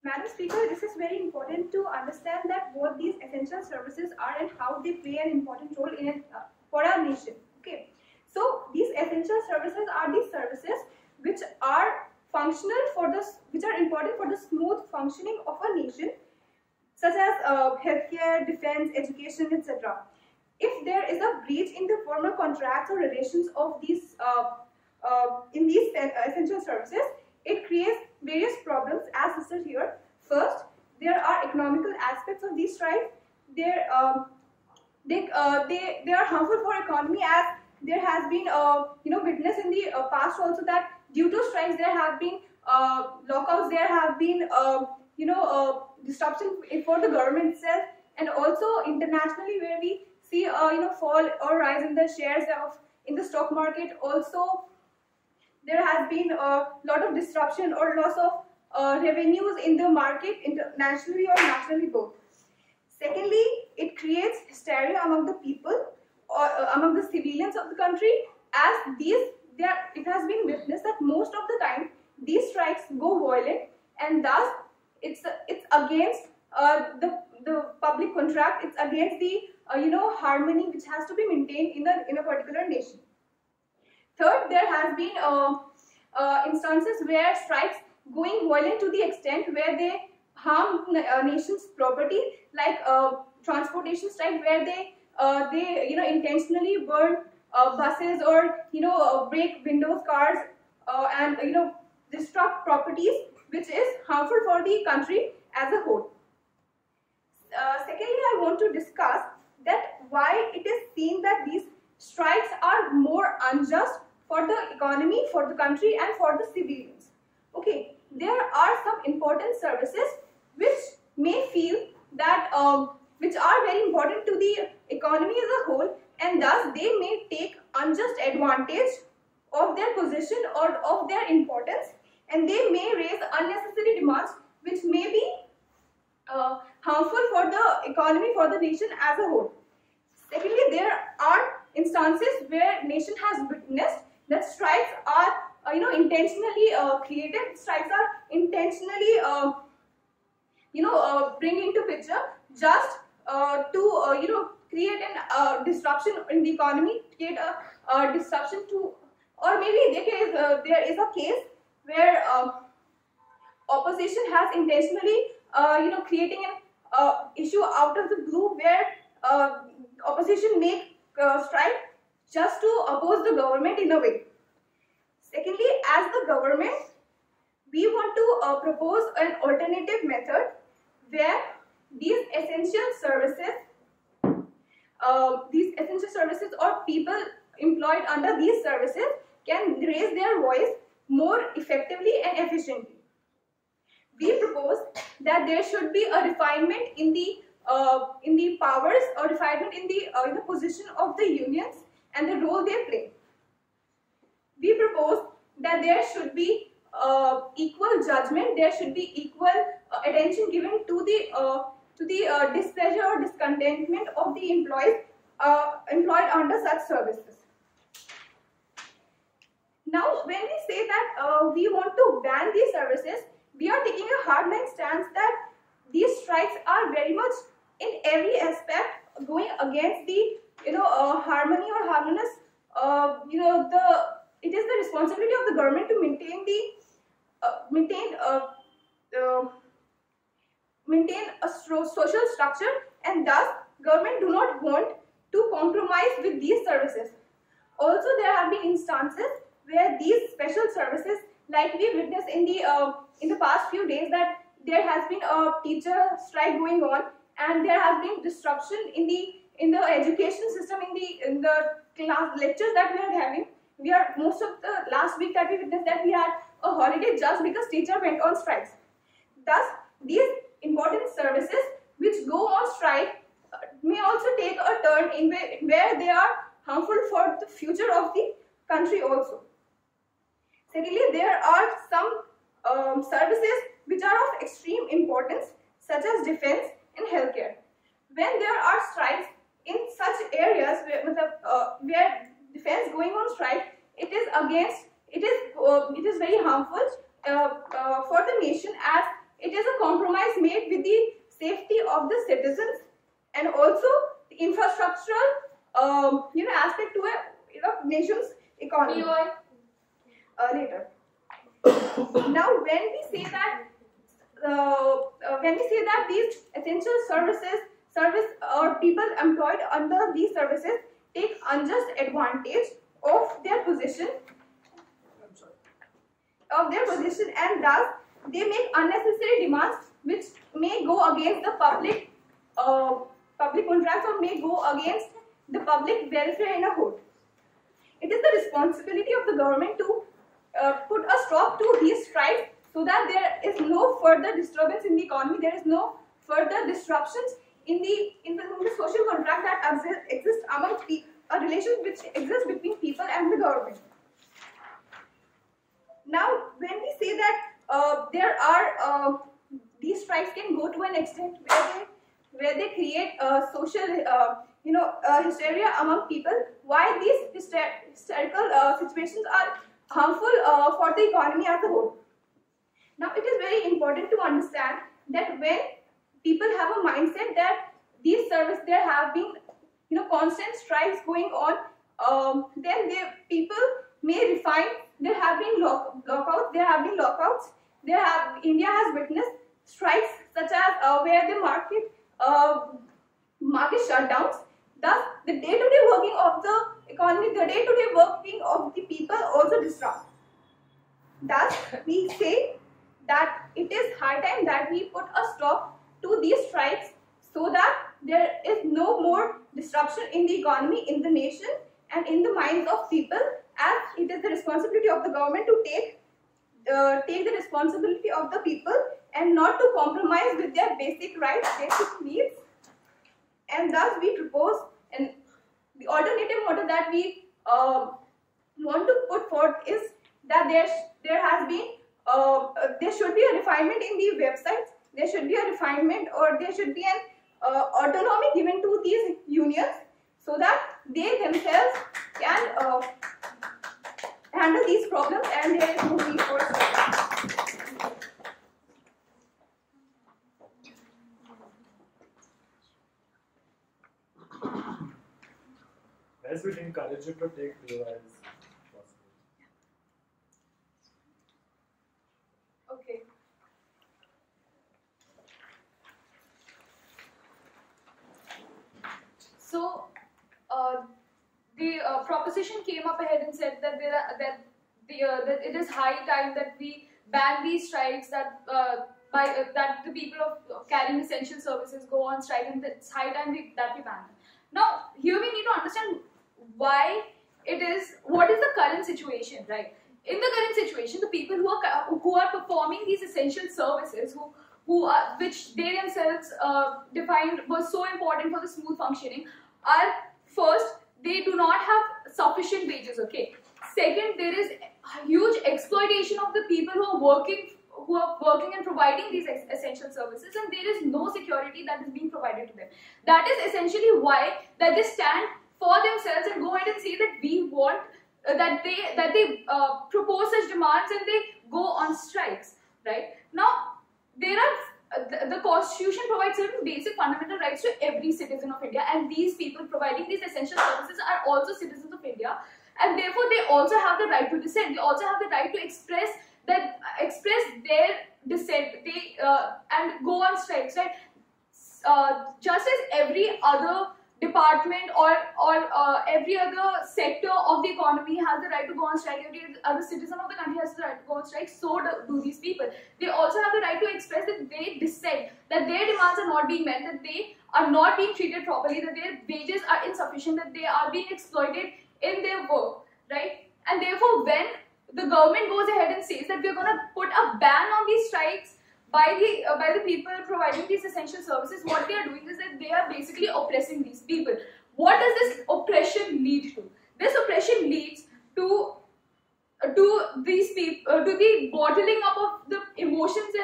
Madam Speaker, this is very important to understand that what these essential services are and how they play an important role in for our nation. Okay, so these essential services are these services which are functional for which are important for the smooth functioning of a nation, such as healthcare, defense, education, etc. If there is a breach in the formal contracts or relations of these in these essential services, it creates various problems as listed here. First, there are economical aspects of these strikes. They are harmful for economy, as there has been witness in the past also that due to strikes there have been lockouts, there have been disruption for the government itself, and also internationally where we see fall or rise in the shares of in the stock market. Also, there has been a lot of disruption or loss of revenues in the market internationally or nationally both. Secondly, it creates hysteria among the people or among the civilians of the country, as it has been witnessed that most of the time these strikes go violent, and thus it's against the public contract. It's against the harmony which has to be maintained in a particular nation. Third, there has been instances where strikes going violent to the extent where they harm nation's property, like transportation strike, where they intentionally burn buses or break windows, cars, and destruct properties, which is harmful for the country as a whole. Secondly, I want to discuss that why it is seen that these strikes are more unjust for the economy, for the country, and for the civilians. Okay, there are some important services which may feel that which are very important to the economy as a whole, and thus they may take unjust advantage of their position or of their importance, and they may raise unnecessary demands which may be harmful for the economy, for the nation as a whole. Secondly, there are instances where nation has witnessed that strikes are intentionally created. Strikes are intentionally bring into picture just to create an disruption in the economy, create a disruption to, or maybe there is a case where opposition has intentionally creating an issue out of the blue, where opposition make strike just to oppose the government in a way. Secondly, as the government, we want to propose an alternative method where these essential services or people employed under these services can raise their voice more effectively and efficiently. We propose that there should be a refinement in the powers, or refinement in the position of the unions and the role they play. We propose that there should be equal judgment, there should be equal attention given to the displeasure or discontentment of the employees employed under such services. Now, when we say that we want to ban these services, we are taking a hardline stance that these strikes are very much in every aspect going against the harmony or harmonious. It is the responsibility of the government to maintain a social structure, and thus government do not want to compromise with these services. Also, there have been instances where these special services, like we witnessed in the past few days, that there has been a teacher strike going on, and there has been disruption in the education system, in the class lectures that we are having. Most of the last week that we witnessed that we had a holiday just because teacher went on strikes. Thus, these important services which go on strike may also take a turn in where they are harmful for the future of the country also. Secondly, there are some services which are of extreme importance, such as defense and healthcare. When there are strikes in such areas where defense going on strike, it is very harmful for the nation, as it is a compromise made with the safety of the citizens and also the infrastructural aspect to a nation's economy. Later. Now, when we say that these essential service or people employed under these services take unjust advantage of their position, and thus they make unnecessary demands which may go against the public contracts or may go against the public welfare in a whole. It is the responsibility of the government to put a stop to these strikes so that there is no further disturbance in the economy, there is no further disruptions in the social contract that exists among a relation which exists between people and the government. Now, when we say that there are these strikes can go to an extent where they create social hysteria among people, why these hysterical situations are harmful for the economy as a whole. Now, it is very important to understand that when people have a mindset that there have been constant strikes going on, then people may refine. There have been lockouts. India has witnessed strikes such as where the market shutdowns. Thus, the day-to-day working of the economy, the day-to-day working of the people also disrupt. Thus, we say that it is high time that we put a stop to these strikes so that there is no more disruption in the economy, in the nation, and in the minds of people, as it is the responsibility of the government to take the responsibility of the people and not to compromise with their basic rights, basic needs. And thus we propose, and the alternative model that we want to put forth is that there should be a refinement in the websites. There should be a refinement, or there should be an autonomy given to these unions so that they themselves can handle these problems and there is no need for strike. As we encourage you to take leave as possible. Okay. So the proposition came up ahead and said that that it is high time that we ban these strikes, that that the people of carrying essential services go on strike, and it's high time that we ban them. Now, here we need to understand why it is, what is the current situation, right? In the current situation, the people who are performing these essential services, which they themselves defined was so important for the smooth functioning, are first, they do not have sufficient wages. Okay. Second, there is huge exploitation of the people who are working and providing these essential services, and there is no security that is being provided to them. That is essentially why that they stand for themselves and go ahead and say that we want that they propose such demands and they go on strikes. Right now, there are the Constitution provides certain basic fundamental rights to every citizen of India, and these people providing these essential services are also citizens of India, and therefore they also have the right to dissent. They also have the right to express their dissent. They and go on strikes, right? Just as every other department or every other sector of the economy has the right to go on strike, every other citizen of the country has the right to go on strike, so do these people. They also have the right to express that they dissent, that their demands are not being met, that they are not being treated properly, that their wages are insufficient, that they are being exploited in their work, right? And therefore, when the government goes ahead and says that we're going to put a ban on these strikes by the people providing these essential services, what they are doing is that they are basically oppressing these people. What does this oppression lead to? This oppression leads to these people, to the bottling up of the emotions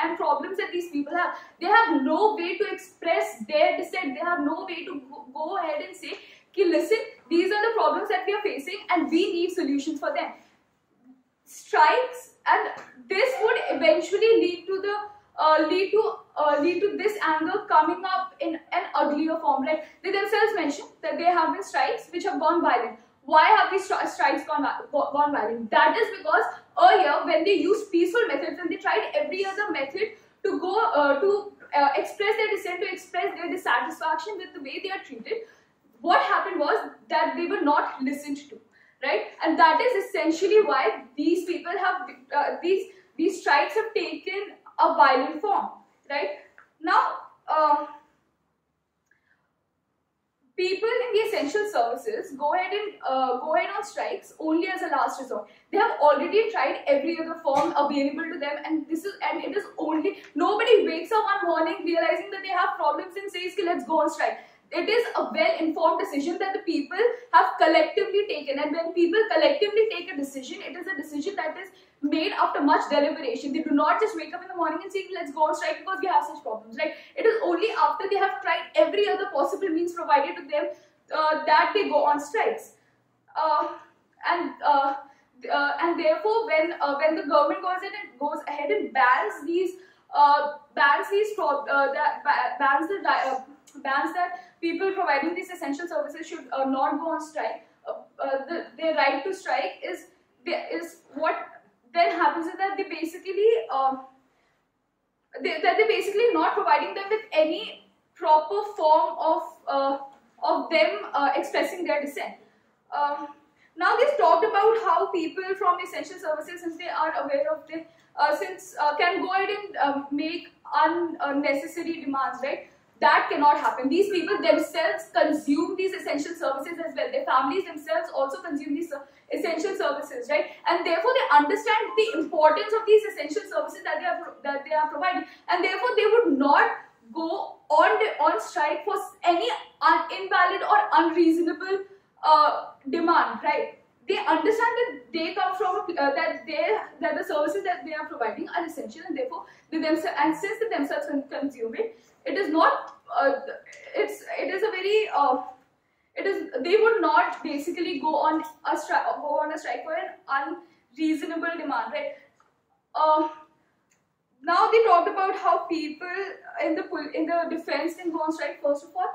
and problems that these people have. They have no way to express their dissent. They have no way to go ahead and say, "Ki, listen, these are the problems that we are facing and we need solutions for them." Strikes, and this would eventually lead to the lead to this anger coming up in an uglier form. Right? They themselves mention that there have been strikes which have gone violent. Why have these strikes gone violent? That is because earlier, when they used peaceful methods and they tried every other method to go express their dissent, to express their dissatisfaction with the way they are treated, what happened was that they were not listened to, right? And that is essentially why these people have these strikes have taken a violent form, right? Now, people in the essential services go ahead on strikes only as a last resort. They have already tried every other form available to them, and it is only, nobody wakes up one morning realizing that they have problems and says, let's go on strike. It is a well-informed decision that the people have collectively taken, and when people collectively take a decision, it is a decision that is made after much deliberation. They do not just wake up in the morning and say, let's go on strike because we have such problems, right? It is only after they have tried every other possible means provided to them that they go on strikes. And therefore, when the government goes ahead and bans that people providing these essential services should not go on strike, their right to strike is what then happens is that they're basically not providing them with any proper form of them expressing their dissent. Now they've talked about how people from essential services, since they are aware of the can go ahead and make unnecessary demands, right? That cannot happen. These people themselves consume these essential services as well. Their families themselves also consume these essential services, right? And therefore they understand the importance of these essential services that they are providing, and therefore they would not go on strike for any invalid or unreasonable demand, right? They understand that they come from that the services that they are providing are essential, and therefore since they themselves consume it, it is not. They would not basically go on a strike for an unreasonable demand, right? Now they talked about how people in the defense can go on strike. First of all,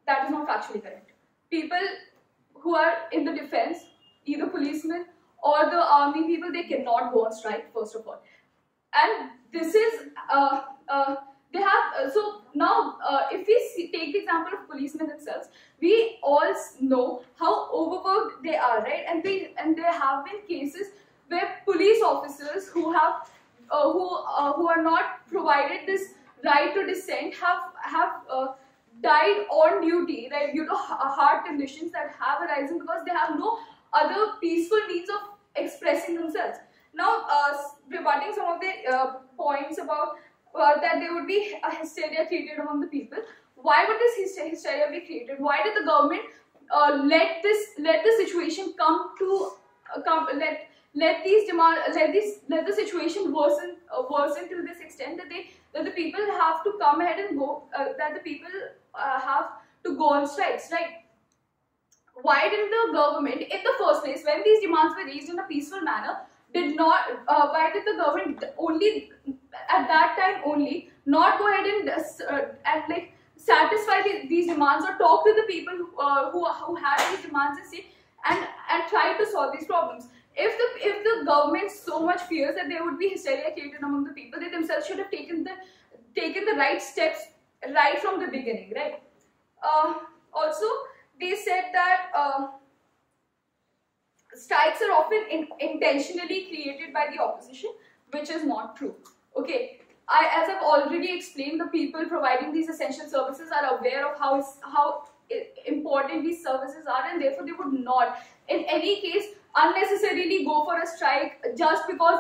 that is not factually correct. People who are in the defense, either policemen or the army people, they cannot go on strike, first of all. And this is they have so now if we take the example of policemen themselves, we all know how overworked they are, right? And there have been cases where police officers who are not provided this right to dissent have died on duty, right, due to heart conditions that have arisen because they have no other peaceful means of expressing themselves. Now, rebutting some of the points about that there would be a hysteria created among the people. Why would this hysteria be created? Why did the government let the situation let the situation worsen to this extent that the people have to come ahead and go that the people have to go on strikes, right? Why didn't the government, in the first place, when these demands were raised in a peaceful manner, why did the government only at that time only not go ahead and like satisfy these demands or talk to the people who had these demands and try to solve these problems? If the government so much fears that there would be hysteria created among the people, they themselves should have taken the right steps right from the beginning, right? Also, they said that strikes are often intentionally created by the opposition, which is not true. Okay, as I've already explained, the people providing these essential services are aware of how important these services are, and therefore they would not, in any case, unnecessarily go for a strike just because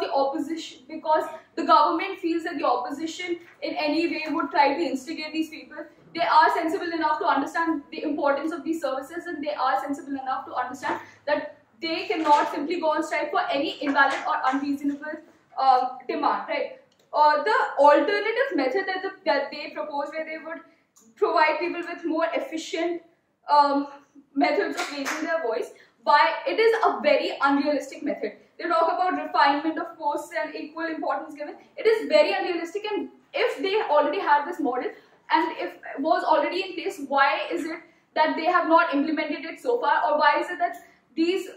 the government feels that the opposition in any way would try to instigate these people. They are sensible enough to understand the importance of these services, and they are sensible enough to understand that they cannot simply go on strike for any invalid or unreasonable demand, right? The alternative method that they propose, where they would provide people with more efficient methods of raising their voice, it is a very unrealistic method. They talk about refinement of posts and equal importance given. It is very unrealistic, and if they already had this model and if it was already in place, why is it that they have not implemented it so far, or why is it that these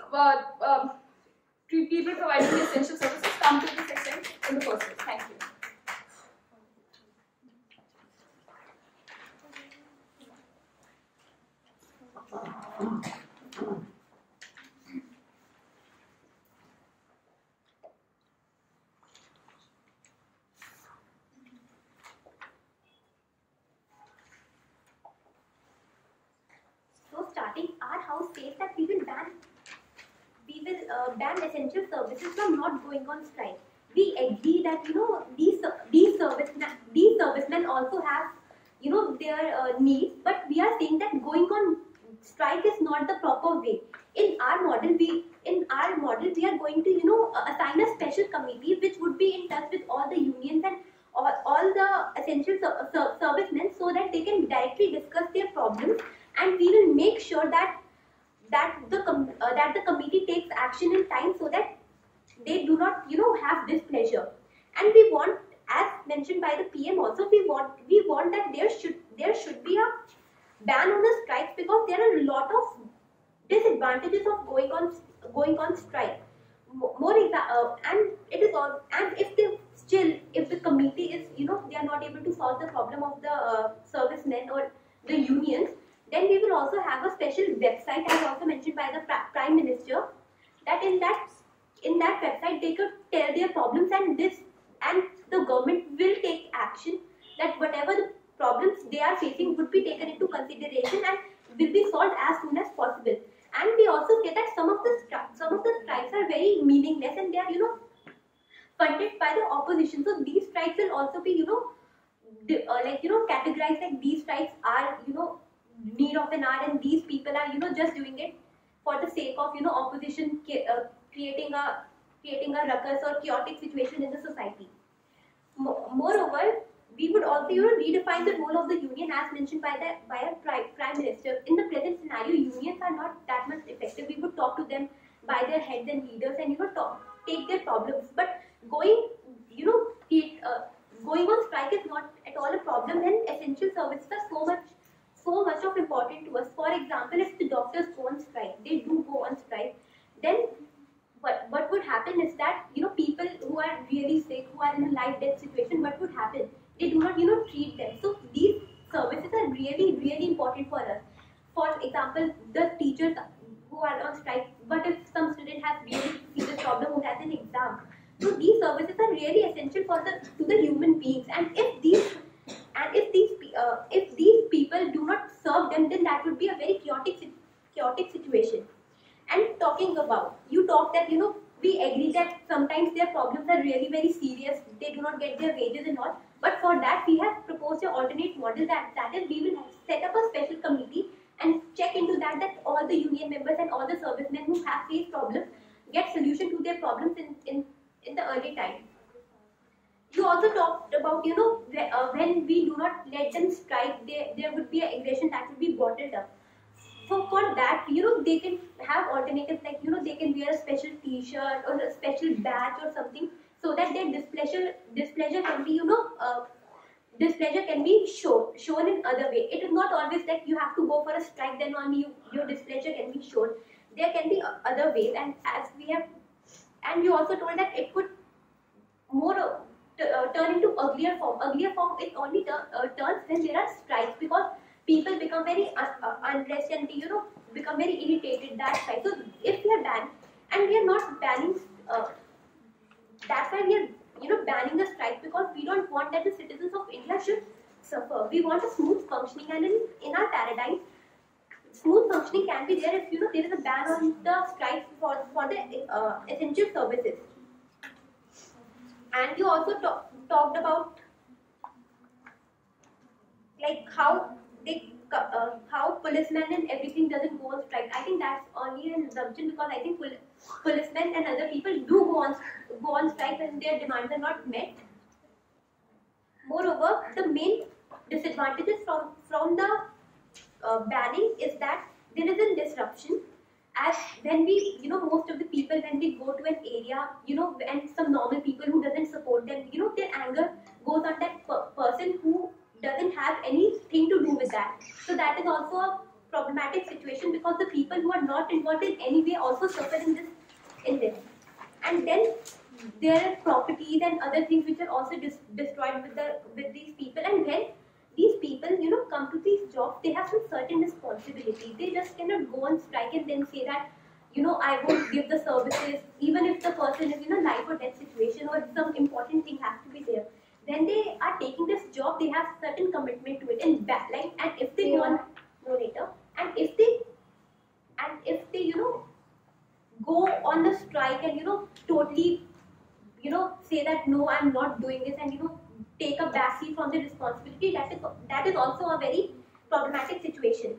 people providing the essential services come to this extent in the first place? Thank you. So starting, our house says that we will ban essential services from not going on strike. We agree that these servicemen also have their needs, but we are saying that going on strike is not the proper way. In our model, we are going to assign a special committee which would be in touch with all the unions and all the essential servicemen, so that they can directly discuss their problems, and we will make sure that the committee takes action in time, so that they do not have displeasure. And we want, as mentioned by the PM also, we want that there should be a ban on the strikes, because there are a lot of disadvantages of going on strike. And it is all, and if the committee is they are not able to solve the problem of the servicemen or the unions, then we will also have a special website, as also mentioned by the Prime Minister, that in that website they could tell their problems, and the government will take action, that whatever the problems they are facing would be taken into consideration and will be solved as soon as possible. And we also say that some of the strikes are very meaningless, and they are funded by the opposition. So these strikes will also be categorized, like these strikes are need of an hour, and these people are just doing it for the sake of opposition creating a ruckus or chaotic situation in the society. Moreover, we would also redefine the role of the union, as mentioned by a Prime Minister. In the present scenario, unions are not that much effective. We would talk to them by their heads and leaders and take their problems. But going on strike is not at all a problem when essential services are so much of important to us. For example, if the doctors go on strike, they do go on strike, then what would happen is that people who are really sick, who are in a life-death situation, what would happen? They do not treat them. So these services are really, really important for us. For example, the teachers who are on strike, but if some student has really serious problem, who has an exam, so these services are really essential to the human beings. And if these people do not serve them, then that would be a very chaotic situation. And talking about, you talk that we agree that sometimes their problems are really very serious, they do not get their wages and all, but for that we have proposed an alternate model, that is, we will set up a special committee and check into that all the union members and all the servicemen who have faced problems get solution to their problems in the early time. You also talked about when we do not let them strike, there would be an aggression that would be bottled up. So for that, they can have alternatives, like they can wear a special T-shirt or a special badge or something, so that their displeasure can be shown in other way. It is not always like you have to go for a strike, then only your displeasure can be shown. There can be other ways, and you also told that it could more turn into uglier form. Uglier form it only turns when there are strikes, because people become very unrest and become very irritated that side. So if we are banned, and we are not banning, that's why we are banning the strike, because we don't want that the citizens of India should suffer. We want a smooth functioning, and in our paradigm, smooth functioning can be there if there is a ban on the strikes for the essential services. And you also talked about like how policemen and everything doesn't go on strike. I think that's only an assumption, because I think policemen and other people do go on strike when their demands are not met. Moreover, the main disadvantages from the banning is that there is a disruption, as when we, most of the people, when they go to an area, and some normal people who doesn't support them, their anger goes on that person who doesn't have anything to do with that. So that is also a problematic situation, because the people who are not involved in any way also suffer in this. And then there are properties and other things which are also destroyed with these people. And when these people, come to these jobs, they have some certain responsibility. They just cannot go on strike and then say that, I won't give the services, even if the person is in a life or death situation or some important thing has to be there. When they are taking this job, they have certain commitment to it, and and if they go on later, and if they go on a strike and totally say that no, I'm not doing this, and take a backseat from the responsibility, that is also a very problematic situation.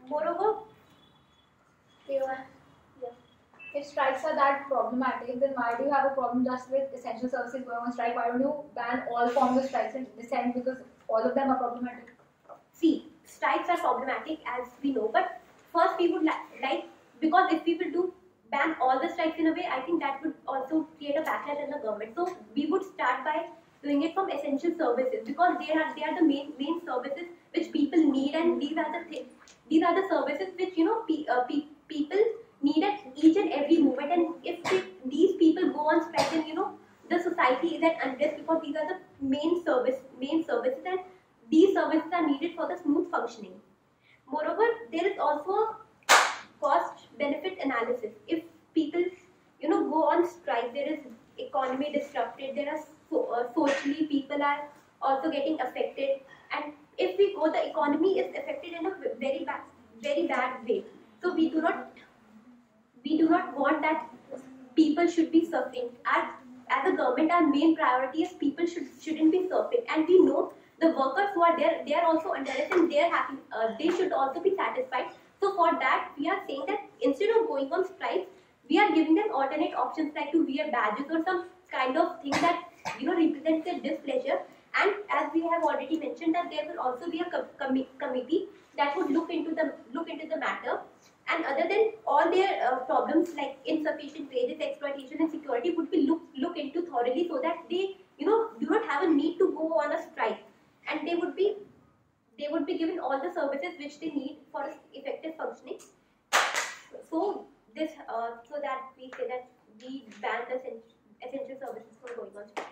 Moreover, If strikes are that problematic, then why do you have a problem just with essential services going on strike? Why don't you ban all forms of strikes and dissent, because all of them are problematic? see, strikes are problematic, as we know, but first we would like, because if we will do ban all the strikes in a way, I think that would also create a backlash in the government. So we would start by doing it from essential services, because they are the main services which people need, and these are the services which people need at each and every moment. And if these people go on strike, then the society is at unrest, because these are the main services, and these services are needed for the smooth functioning. Moreover, there is also a cost benefit analysis. If people go on strike, there is economy disrupted, there are socially people are also getting affected, and if we go, the economy is affected in a very bad way. So we do not want that people should be suffering. As a government, our main priority is people shouldn't be suffering, and we know the workers who are there, they are also under us, and they are happy. They should also be satisfied. So for that, we are saying that instead of going on strikes, we are giving them alternate options, like to wear badges or some kind of thing that represents their displeasure. And as we have already mentioned, that there will also be a committee that would look into the matter. And other than all their problems like insufficient wages, exploitation, and security would be look into thoroughly, so that they do not have a need to go on a strike, and they would be given all the services which they need for effective functioning. So this so that we say that we ban the essential services from going on strike.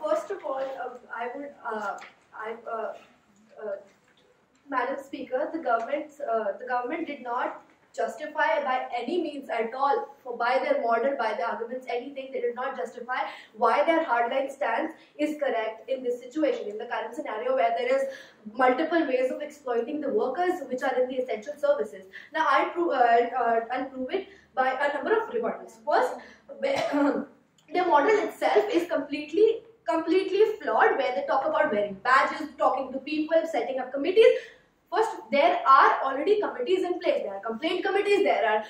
First of all, Madam Speaker, the government did not justify by any means at all, by their model, by their arguments, anything. They did not justify why their hardline stance is correct in this situation, in the current scenario where there is multiple ways of exploiting the workers which are in the essential services. Now I'll prove it by a number of rebuttals. First, their model itself is completely flawed, where they talk about wearing badges, talking to people, setting up committees. First, there are already committees in place. There are complaint committees. There are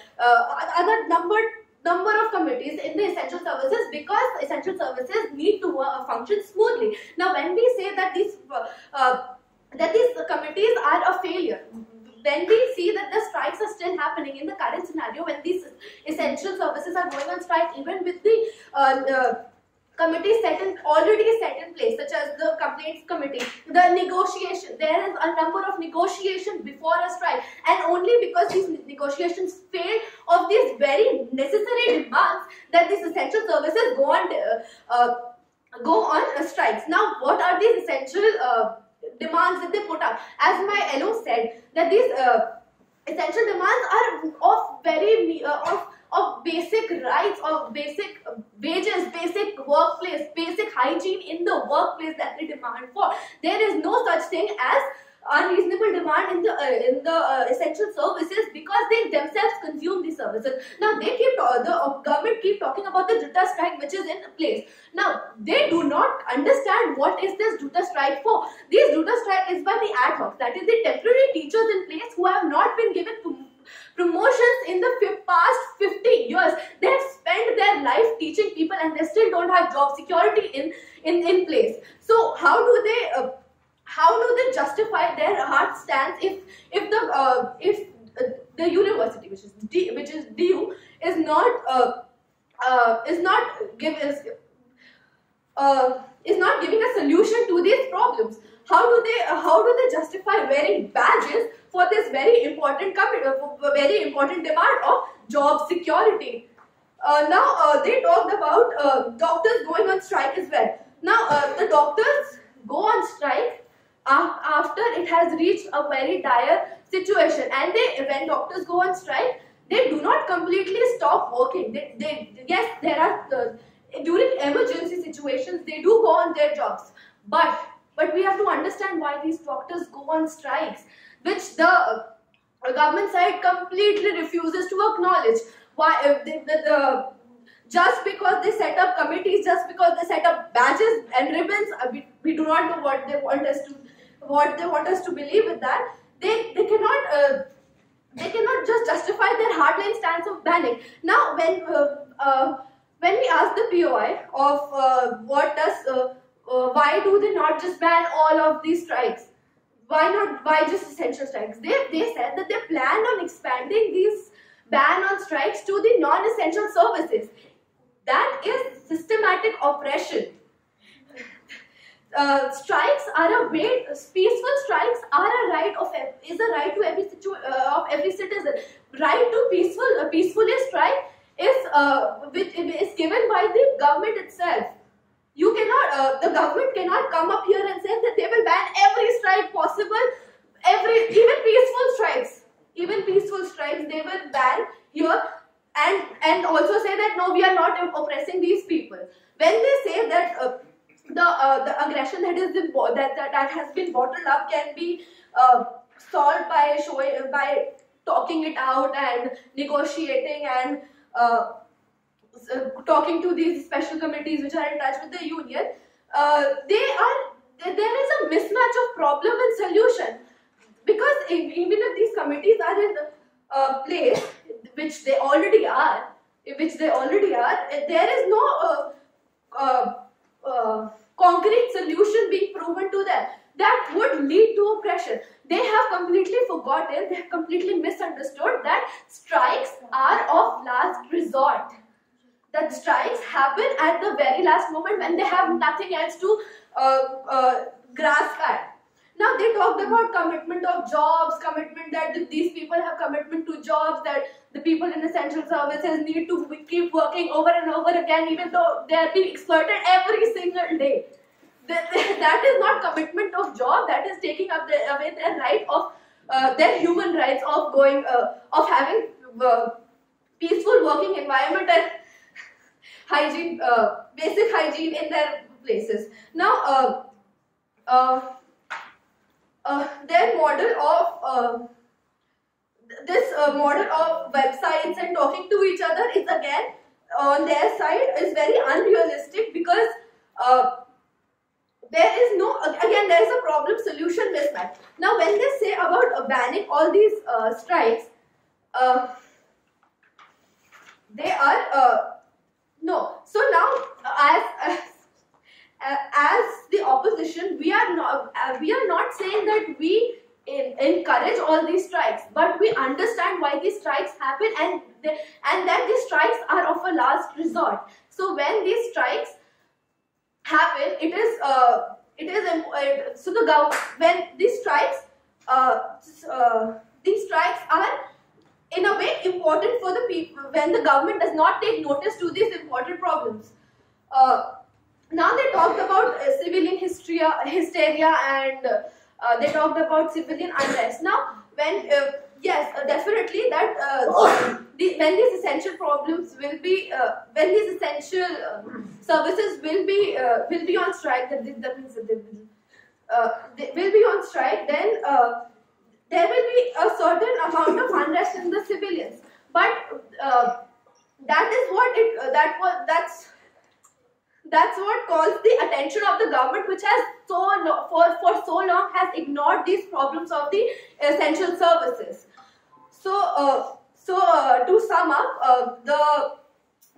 other number of committees in the essential services, because essential services need to function smoothly. Now, when we say that these committees are a failure, when we see that the strikes are still happening in the current scenario, when these essential services are going on strike, even with the committees already set in place, such as the complaints committee, the negotiation, there is a number of negotiations before a strike, and only because these negotiations fail of these very necessary demands, that these essential services go on strikes. Now, what are these essential demands that they put up? As my LO said, that these essential demands are of very of basic rights, of basic wages, basic workplace, basic hygiene in the workplace that they demand for. There is no such thing as unreasonable demand in the essential services, because they themselves consume these services. Now the government keep talking about the Juta strike which is in place. Now they do not understand what is this Juta strike for. This Juta strike is by the ad hoc, that is the temporary teachers in place who have not been given promotions in the past 50 years. They have spent their life teaching people, and they still don't have job security in place. So how do they justify their hard stance if the university, which is DU, is not giving a solution to these problems? How do they justify wearing badges for this very important demand of job security? Now they talked about doctors going on strike as well. Now the doctors go on strike after it has reached a very dire situation, and when doctors go on strike, they do not completely stop working. Yes, there are during emergency situations they do go on their jobs, but we have to understand why these doctors go on strikes, which the government side completely refuses to acknowledge. Why just because they set up committees, just because they set up badges and ribbons, we do not know what they want us to believe with that. They cannot just justify their hardline stance of banning. Now, when we ask the POI of why do they not just ban all of these strikes? Why just essential strikes? They said that they plan on expanding these ban on strikes to the non-essential services. That is systematic oppression. Strikes are a way. Peaceful strikes are a right of every citizen. Right to peacefully strike is given by the government itself. You cannot. The government cannot come up here and say that they will ban every strike possible. Even peaceful strikes they will ban here, and also say that no, we are not oppressing these people. When they say that the aggression that has been bottled up can be solved by talking it out and negotiating and talking to these special committees which are in touch with the union, there is a mismatch of problem and solution, because even if these committees are in place, which they already are, there is no concrete solution being proven to them that would lead to oppression. They have completely forgotten, they have completely misunderstood that strikes are of last resort. That strikes happen at the very last moment when they have nothing else to grasp at. Now they talked about commitment of jobs, commitment that these people have commitment to jobs, that the people in essential services need to keep working over and over again even though they are being exploited every single day. That is not commitment of job, that is taking away their right of their human rights of having peaceful working environment and hygiene, basic hygiene in their places. Now their model of model of websites and talking to each other is again on their side is very unrealistic, because there is a problem solution mismatch. Now when they say about banning all these strikes, they are no. So now as the opposition, we are not saying that we encourage all these strikes, but we understand why these strikes happen, and that these strikes are of a last resort. So when these strikes happen, when these strikes are in a way important for the people when the government does not take notice to these important problems. Now they talked about civilian hysteria, and they talked about civilian unrest. Now, when yes, definitely that when these essential problems will be, when these essential services will be on strike, that means that they will be on strike. Then there will be a certain amount of unrest in the civilians. But that is what that's what calls the attention of the government, which has for so long has ignored these problems of the essential services. To sum up, the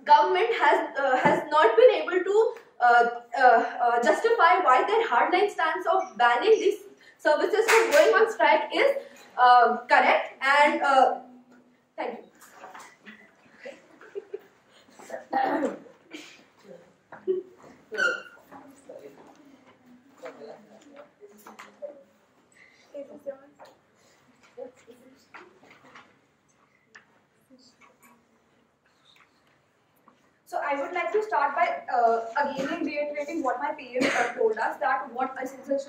government has not been able to justify why their hardline stance of banning these services from going on strike is correct, and thank you. So I would like to start by again reiterating what my PM told us, that what essential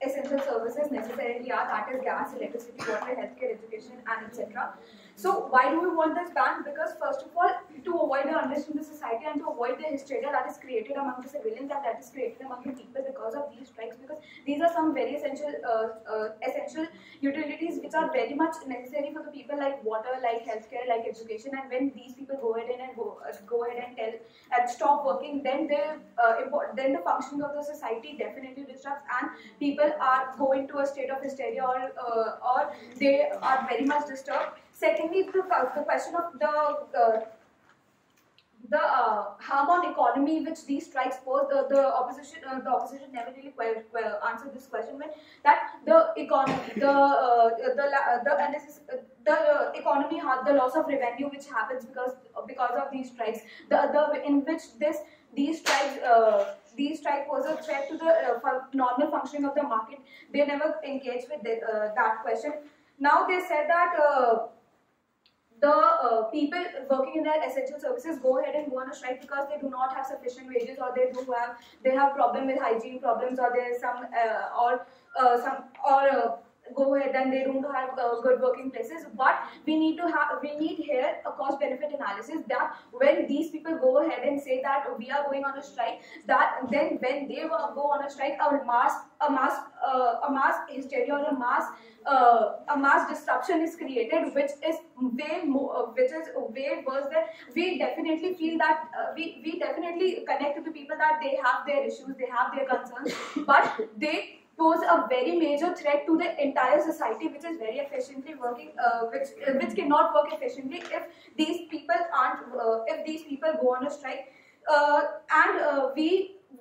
services necessarily are, that is gas, electricity, water, healthcare, education, and etc. So why do we want this ban? Because first of all, to avoid the unrest in the society and to avoid the hysteria that is created among the civilians and that is created among the people because of these strikes, because these are some very essential utilities which are very much necessary for the people, like water, like healthcare, like education. And when these people go ahead and go ahead and tell and stop working, then the functioning of the society definitely disrupts, and people are going to a state of hysteria, or they are very much disturbed. Secondly, the question of the harm on economy which these strikes pose, the opposition never really answered this question, when that the economy, the economy had the loss of revenue which happens because of these strikes, in which these strikes pose a threat to the normal functioning of the market. They never engaged with that question. Now they said that the people working in their essential services go ahead and go on a strike because they do not have sufficient wages, or they have problem with hygiene problems, or there is go ahead and they don't have good working places. But we need here a cost benefit analysis, that when these people go ahead and say that we are going on a strike, that then when they go on a strike, a mass hysteria or a mass disruption is created, which is way worse than we definitely feel that we definitely connect to the people that they have their issues, they have their concerns, but they pose a very major threat to the entire society, which is very efficiently working, which cannot work efficiently if these people go on a strike.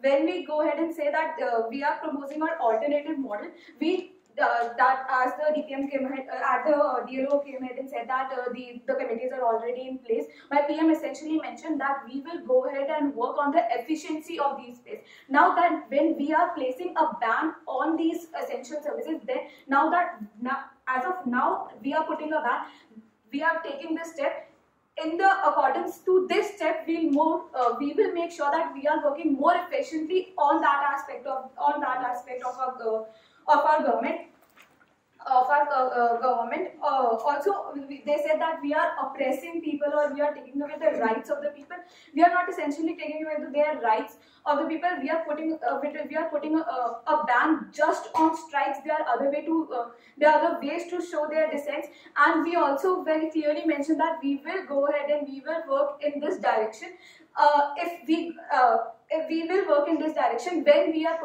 When we go ahead and say that we are proposing an alternative model, that as the DPM came ahead, the DLO came ahead and said that the committees are already in place. My PM essentially mentioned that we will go ahead and work on the efficiency of these space. Now that when we are placing a ban on these essential services, then as of now we are putting a ban, we are taking this step. In the accordance to this step, we will make sure that we are working more efficiently on that aspect of our government. Also, they said that we are oppressing people, or we are taking away the rights of the people. We are not essentially taking away their rights of the people. We are putting a ban just on strikes. There are other ways to show their dissents, and we also very clearly mentioned that we will go ahead and we will work in this direction. If we will work in this direction when we are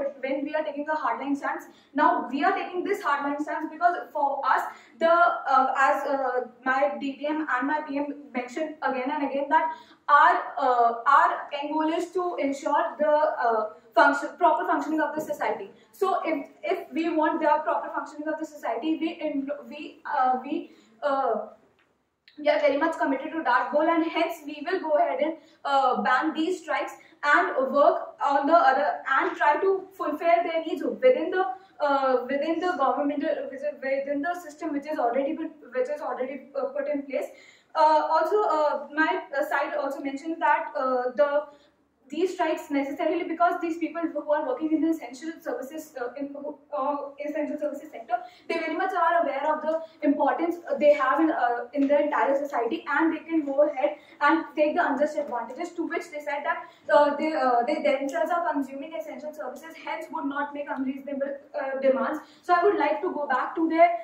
taking a hardline stance. Now we are taking this hardline stance because for us, as my DPM and my PM mentioned again and again, that our end goal is to ensure the proper functioning of the society. So if we want the proper functioning of the society, we are very much committed to that goal, and hence we will go ahead and ban these strikes and work on the other and try to fulfill their needs within the government, within the system which is already put in place. Also, my side also mentioned that these strikes necessarily because these people who are working in the essential services essential services sector, they very much are aware of the importance they have in the entire society, and they can go ahead and take the unjust advantages, to which they said that they themselves are consuming essential services, hence would not make unreasonable demands. So I would like to go back to their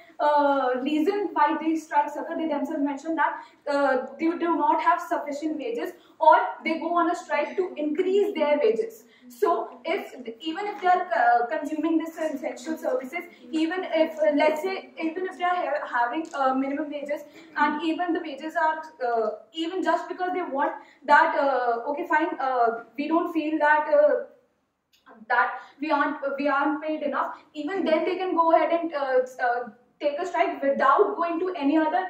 reason why these strikes occur. They themselves mentioned that they do not have sufficient wages, or they go on a strike to increase increase their wages. So even if they are consuming this essential services, even if let's say even if they are having minimum wages, and even the wages are even just because they want that, okay fine, we don't feel that we aren't paid enough, even then they can go ahead and take a strike without going to any other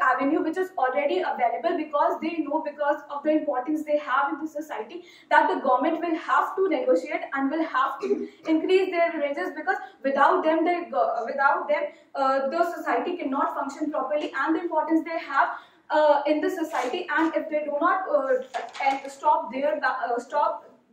avenue which is already available, because they know, because of the importance they have in the society, that the government will have to negotiate and will have to increase their wages, because without them the society cannot function properly, and the importance they have in the society, and if they do not stop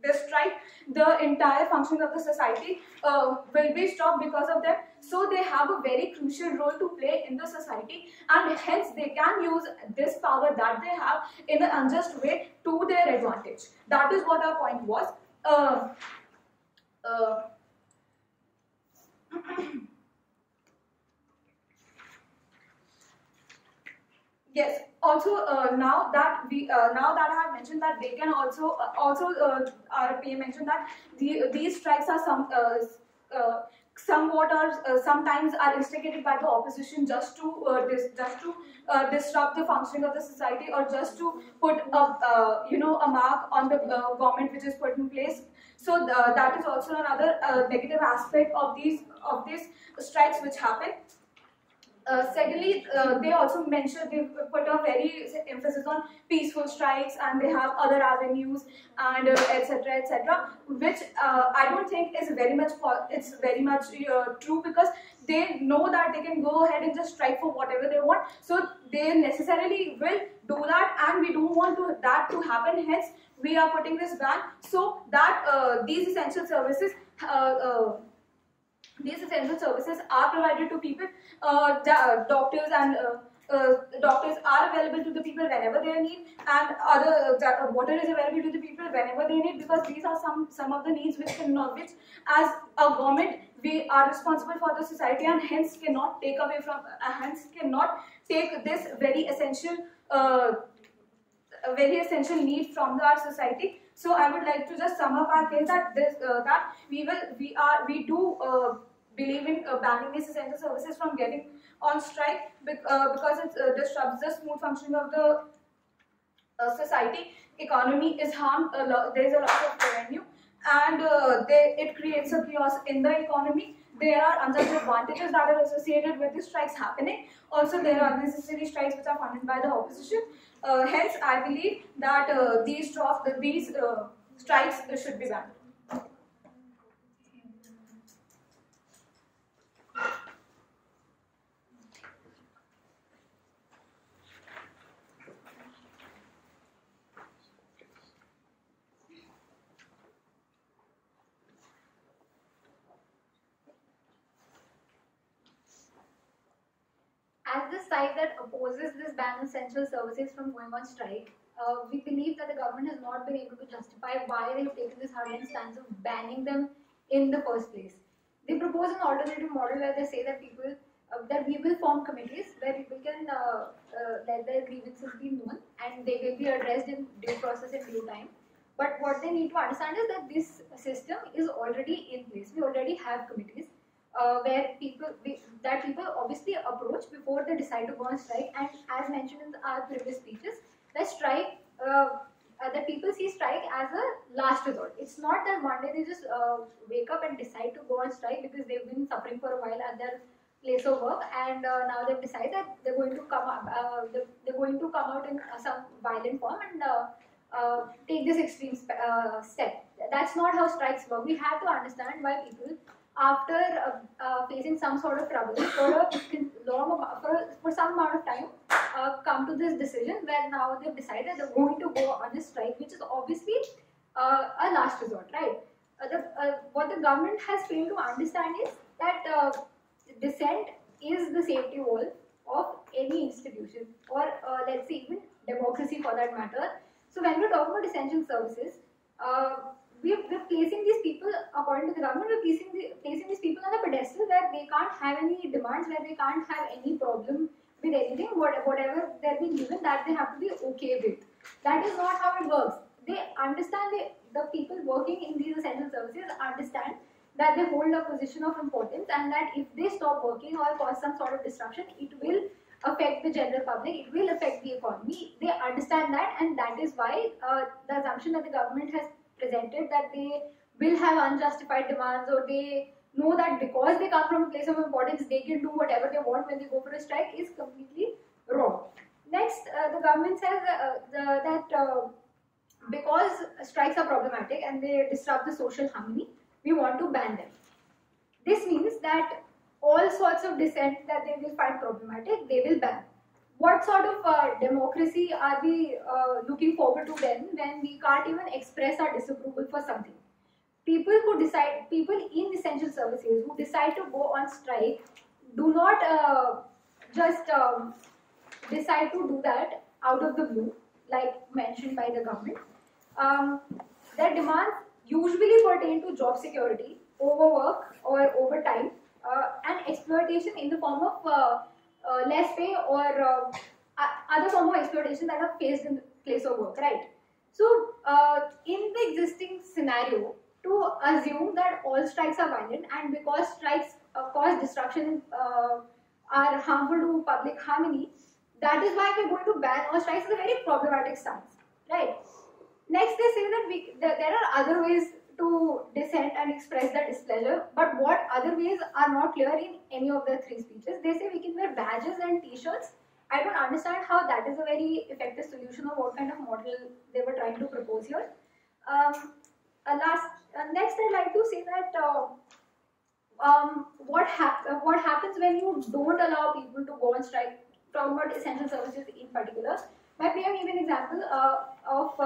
this strike, the entire functioning of the society will be stopped because of them. So they have a very crucial role to play in the society, and hence they can use this power that they have in an unjust way to their advantage. That is what our point was. Yes. Also, now that I have mentioned that they can also RPA mentioned that these strikes are somewhat or sometimes are instigated by the opposition just to disrupt the functioning of the society, or just to put a mark on the government which is put in place. So that is also another negative aspect of these strikes which happen. Secondly, they also mentioned, they put a very emphasis on peaceful strikes, and they have other avenues, and etc., which I don't think is very much true, because they know that they can go ahead and just strike for whatever they want, so they necessarily will do that, and we don't want that to happen. Hence, we are putting this ban, so that these essential services are provided to people. Doctors are available to the people whenever they need, and water is available to the people whenever they need, because these are some of the needs which as a government we are responsible for the society, and hence cannot take away from, cannot take this very essential need from our society. So I would like to just sum up our case that we do believe in banning these essential services from getting on strike, because it disrupts the smooth functioning of the society. Economy is harmed. There is a loss of revenue, and it creates a chaos in the economy. There are unjust advantages that are associated with the strikes happening. Also, there are unnecessary strikes which are funded by the opposition. Hence, I believe that these strikes should be banned. As the side that opposes this ban on essential services from going on strike, we believe that the government has not been able to justify why they have taken this hard-line stance of banning them in the first place. They propose an alternative model where they say that that we will form committees where people can let their grievances be known, and they will be addressed in due process in due time. But what they need to understand is that this system is already in place. We already have committees. Where people obviously approach before they decide to go on strike, and as mentioned in our previous speeches, that people see strike as a last resort. It's not that one day they just wake up and decide to go on strike because they've been suffering for a while at their place of work, and now they've decided that they're going to come out in some violent form and take this extreme step. That's not how strikes work. We have to understand why people, after facing some sort of trouble for some amount of time, come to this decision where now they've decided they're going to go on a strike, which is obviously a last resort, right? What the government has failed to understand is that dissent is the safety wall of any institution, or let's say even democracy for that matter. So when we're talking about essential services, we're placing these people, according to the government, we're placing these people on a pedestal where they can't have any demands, where they can't have any problem with anything. Whatever they're being given, that they have to be okay with. That is not how it works. they understand, the people working in these essential services understand that they hold a position of importance, and that if they stop working or cause some sort of disruption, it will affect the general public, it will affect the economy. They understand that, and that is why the assumption that the government has presented, that they will have unjustified demands, or they know that because they come from a place of importance, they can do whatever they want when they go for a strike, is completely wrong. Next, the government says that because strikes are problematic and they disrupt the social harmony, we want to ban them. This means that all sorts of dissent that they will find problematic, they will ban. What sort of democracy are we looking forward to then, when we can't even express our disapproval for something? People in essential services who decide to go on strike do not just decide to do that out of the blue, like mentioned by the government. Their demands usually pertain to job security, overwork or overtime, and exploitation in the form of less pay or other form of exploitation that are faced in the place of work, right? So, in the existing scenario, to assume that all strikes are violent, and because strikes cause disruption, are harmful to public harmony, that is why we're going to ban all strikes, is a very problematic stance, right? Next, they say that there are other ways to dissent and express their displeasure, but what other ways are not clear in any of the three speeches. They say we can wear badges and t-shirts. I don't understand how that is a very effective solution, or what kind of model they were trying to propose here. Next, I'd like to say that what happens when you don't allow people to go on strike, talking about essential services in particular. My PM gave an example of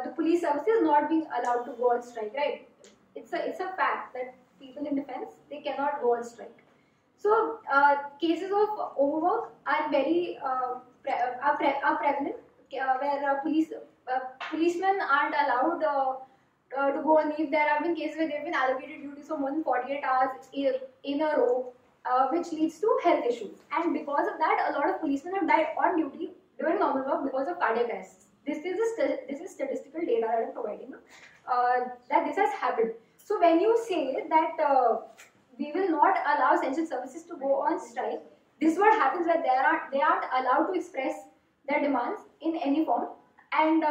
the police services not being allowed to go on strike, right? It's a fact that people in defense, they cannot go on strike. So cases of overwork are very prevalent, where policemen aren't allowed to go on leave. There have been cases where they've been allocated duties for more than 48 hours in a row, which leads to health issues. And because of that, a lot of policemen have died on duty during normal work because of cardiac arrests. This is statistical data that I'm providing, that this has happened. So when you say that we will not allow essential services to go on strike, this is what happens when they aren't allowed to express their demands in any form, and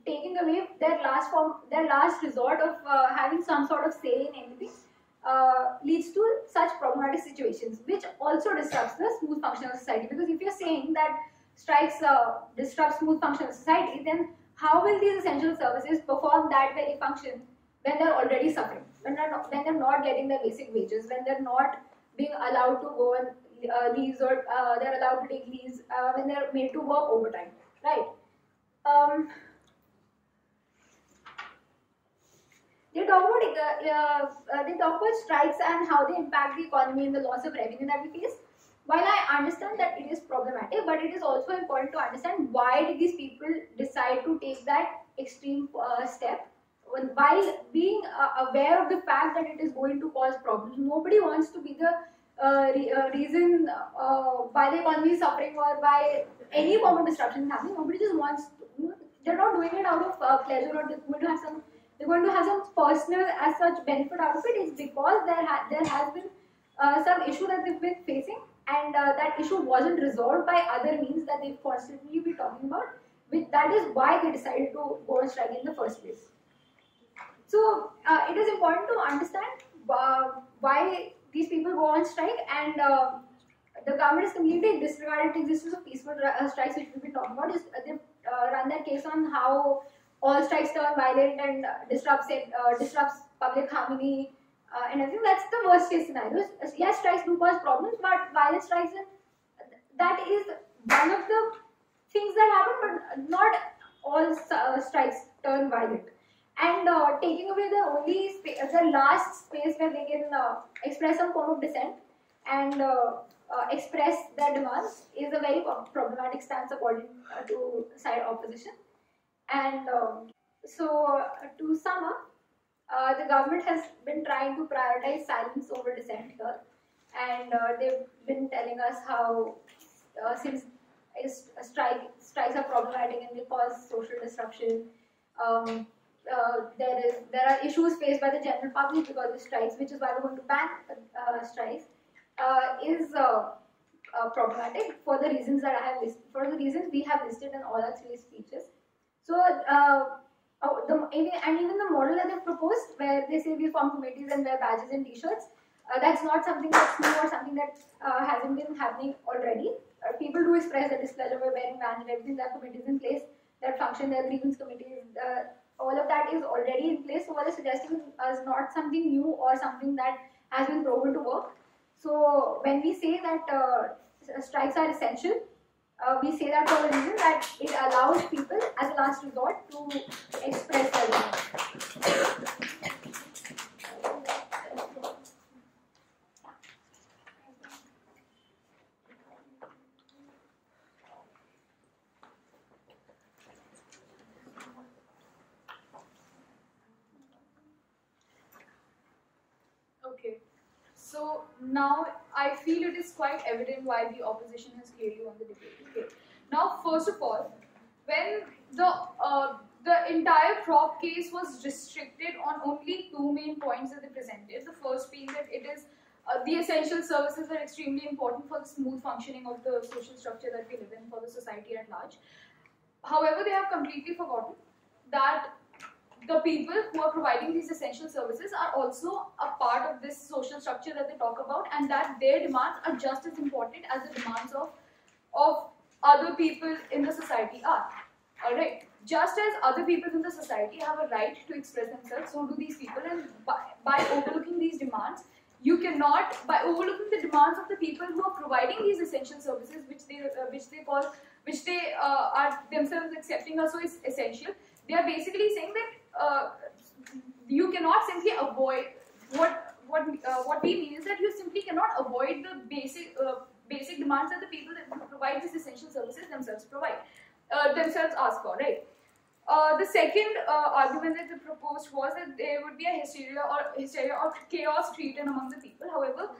taking away their last resort of having some sort of say in anything leads to such problematic situations, which also disrupts the smooth function of society. Because if you're saying that strikes disrupt smooth function of society, then how will these essential services perform that very function when they're already suffering, when they're not getting their basic wages, when they're not being allowed to go on leaves, or they're allowed to take leaves, when they're made to work overtime, right? They talk about strikes and how they impact the economy and the loss of revenue that we face. While I understand that it is problematic, but it is also important to understand why did these people decide to take that extreme step, while being aware of the fact that it is going to cause problems. Nobody wants to be the reason why the economy is suffering, or why any form of disruption is happening. Nobody just wants to, they're not doing it out of pleasure, or they're going to have some personal as such benefit out of it. It's because there has been some issue that they've been facing, and that issue wasn't resolved by other means that they've constantly been talking about. That is why they decided to go on strike in the first place. So it is important to understand why these people go on strike, and the government has completely disregarded the existence of peaceful strikes, which we've been talking about. They've run their case on how all strikes turn violent and disrupts public harmony and everything. That's the worst case scenario. Yes, strikes do cause problems, but violent strikes, that is one of the things that happen, but not all strikes turn violent. And taking away the last space where they can express some form of dissent and express their demands is a very problematic stance according to side opposition. And so to sum up, the government has been trying to prioritize silence over dissent here, and they've been telling us how since strikes are problematic and they cause social disruption, There are issues faced by the general public because of strikes, which is why we're going to ban strikes, is problematic for the reasons that I have listed, for the reasons we have listed in all our 3 speeches. So, even the model that they've proposed, where they say we form committees and wear badges and t-shirts, that's not something that's new or something that hasn't been happening already. People do express their displeasure by wearing bands and everything. There are committees in place that function, there are grievance committees, all of that is already in place. So what they're suggesting is not something new or something that has been proven to work. So when we say that strikes are essential, we say that for a reason that it allows people as a last resort to express their views. Okay, so now I feel it is quite evident why the opposition has clearly won the debate. Okay, now first of all, when the entire prop case was restricted on only 2 main points that they presented. The first being that it is the essential services are extremely important for the smooth functioning of the social structure that we live in, for the society at large. However, they have completely forgotten that the people who are providing these essential services are also a part of this social structure that they talk about, and that their demands are just as important as the demands of other people in the society are. Alright, just as other people in the society have a right to express themselves, so do these people, and by overlooking these demands, you cannot, by overlooking the demands of the people who are providing these essential services, which they are themselves accepting also is essential, they are basically saying that you cannot simply avoid what we mean is that you simply cannot avoid the basic demands that the people that provide these essential services themselves ask for, right? The second argument that they proposed was that there would be a hysteria or chaos created among the people. However,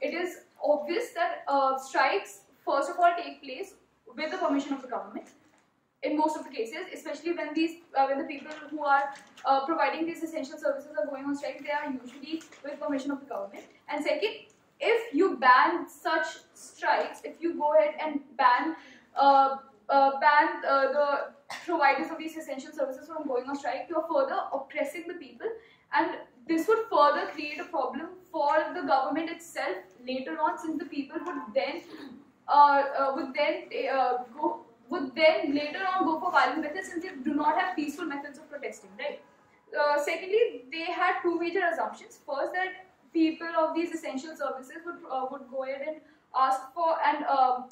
it is obvious that strikes first of all take place with the permission of the government. In most of the cases, especially when the people who are providing these essential services are going on strike, they are usually with permission of the government. And second, if you ban such strikes, if you go ahead and ban the providers of these essential services from going on strike, you are further oppressing the people, and this would further create a problem for the government itself later on, since the people would then later on go for violent methods, since they do not have peaceful methods of protesting, right? Secondly, they had 2 major assumptions. First, that people of these essential services would go ahead and ask for and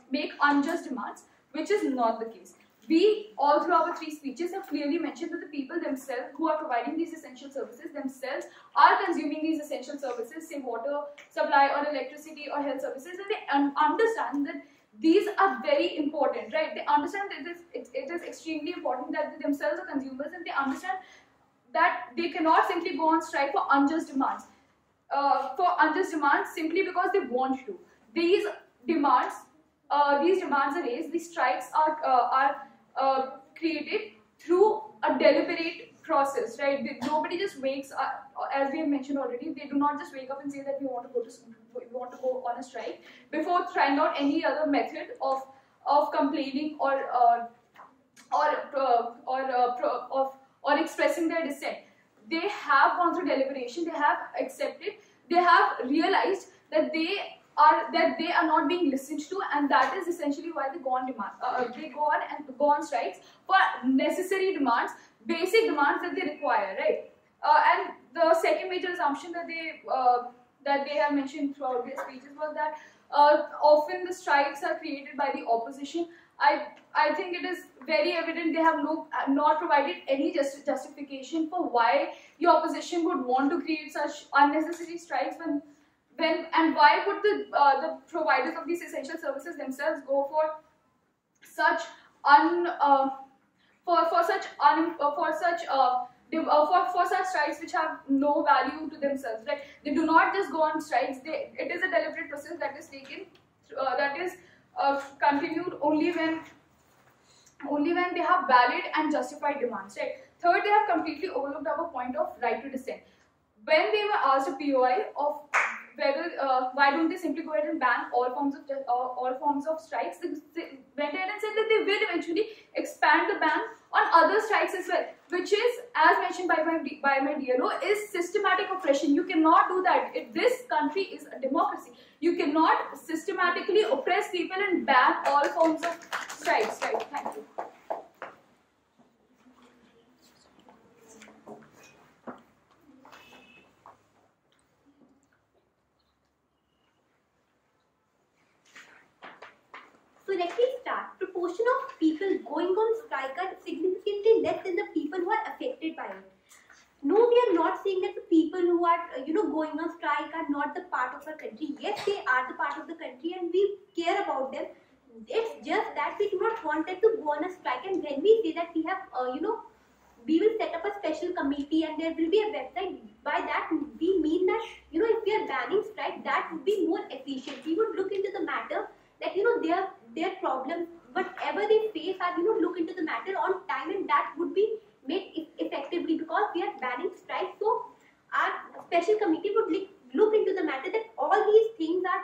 make unjust demands, which is not the case. We, all through our 3 speeches, have clearly mentioned that the people themselves who are providing these essential services themselves are consuming these essential services, say water supply or electricity or health services, and they understand that these are very important, right? They understand that it is extremely important that they themselves are consumers, and they understand that they cannot simply go on strike for unjust demands. Simply because they want to. These demands are raised. These strikes are created through a deliberate process, right? Nobody just wakes up, as we have mentioned already. They do not just wake up and say that we want to go on a strike before trying out any other method of complaining or expressing their dissent. They have gone through deliberation. They have accepted. They have realized that they are not being listened to, and that is essentially why they go on strikes for necessary demands, basic demands that they require, right? And the second major assumption that they have mentioned throughout their speeches was that often the strikes are created by the opposition. I think it is very evident they have not provided any justification for why the opposition would want to create such unnecessary strikes and why would the providers of these essential services themselves go for such strikes which have no value to themselves, right? They do not just go on strikes. It is a deliberate process that is taken, that is continued only when only when they have valid and justified demands, right? Third, they have completely overlooked our point of right to dissent. When they were asked a POI of whether why don't they simply go ahead and ban all forms of strikes, they went ahead and said that they will eventually expand the ban on other strikes as well, which is, as mentioned by my DLO, is systematic oppression. You cannot do that. If this country is a democracy, you cannot systematically oppress people and ban all forms of strikes. Right? Thank you. So let me start. Proportion of people going on strike are significantly less than the people who are affected by it. No, we are not saying that the people who are going on strike are not the part of our country. Yes, they are the part of the country and we care about them. It's just that we do not want them to go on a strike, and when we say that we have we will set up a special committee and there will be a website, by that we mean that if we are banning strike, that would be more efficient. We would look into the matter that their problems, whatever they face, are look into the matter on time, and that would be made effectively, because we are banning strike. So our special committee would look into the matter that all these things are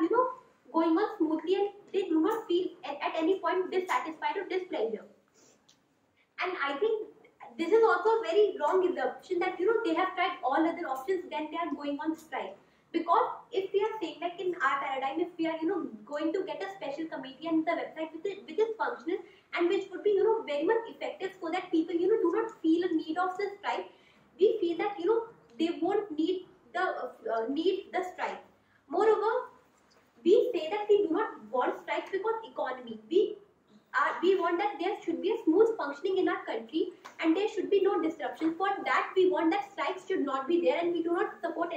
going on smoothly and they do not feel at any point dissatisfied or displeasure. And I think this is also a very wrong assumption that they have tried all other options, then they are going on strike. Because if we are saying, like in our paradigm, if we are going to get a special committee and the website which is functional and which would be very much effective, so that people do not feel a need of the strike, we feel that they won't need the strike. Moreover, we say that we do not want strikes because economy. We want that there should be a smooth functioning in our country and there should be no disruption. For that, we want that strikes should not be there, and we do not support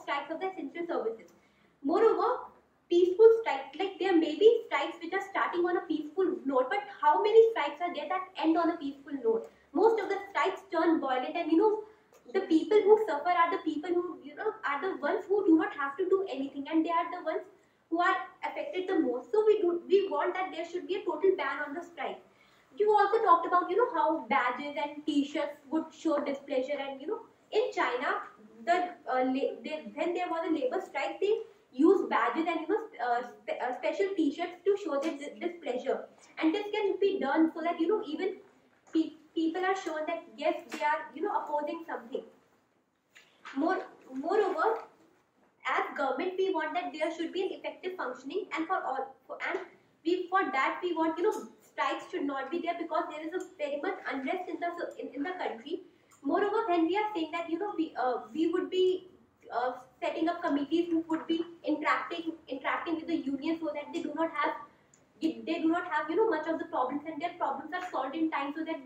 strikes of the essential services. Moreover, peaceful strikes, like there may be strikes which are starting on a peaceful note, but how many strikes are there that end on a peaceful note? Most of the strikes turn violent, and the people who suffer are the people who are the ones who do not have to do anything, and they are the ones who are affected the most. So we want that there should be a total ban on the strike. You also talked about how badges and t-shirts would show displeasure, and in China, when there was a labor strike, they used badges and special t-shirts to show their displeasure, and this can be done so that even people are shown that yes, they are opposing something. Moreover, as government, we want that there should be an effective functioning, and for that we want strikes should not be there, because there is a very much unrest in the country. Moreover, when we are saying that we would be setting up committees who would be interacting with the union, so that they do not have much of the problems, and their problems are solved in time, so that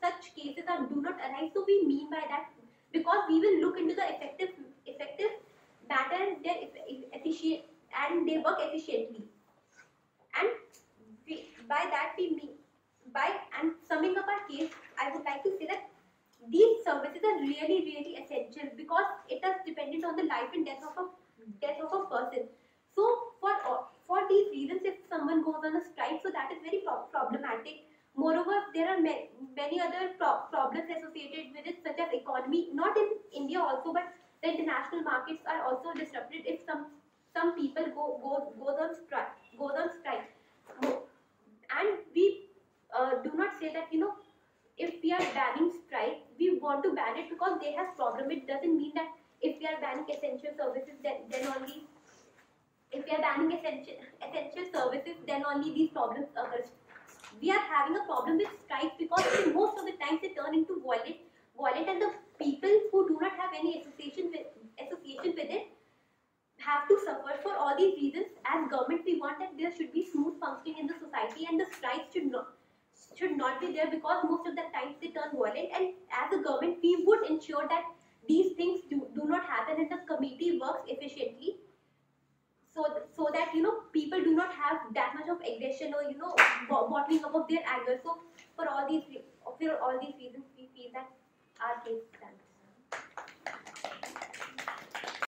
such cases do not arise. So we mean by that, because we will look into the effective matter, and their efficient, and they work efficiently. And by that we mean, and summing up our case, I would like to say that these services are really, really essential, because it is dependent on the life and death of a person. So for these reasons, if someone goes on a strike, so that is very problematic. Moreover, there are many other problems associated with it, such as economy, not in India also, but the international markets are also disrupted if some people goes on strike. And we do not say that if we are banning strike, we want to ban it because they have problem. It doesn't mean that if we are banning essential services, then only if we are banning essential services, then only these problems occur. We are having a problem with strikes because most of the times they turn into violent, and the people who do not have any association with it have to suffer. For all these reasons, as government, we want that there should be smooth functioning in the society, and the strikes should not be there, because most of the times they turn violent. And as a government, we would ensure that these things do not happen, and the committee works efficiently, so that people do not have that much of aggression or bottling up of their anger. So for all these reasons, we feel that our case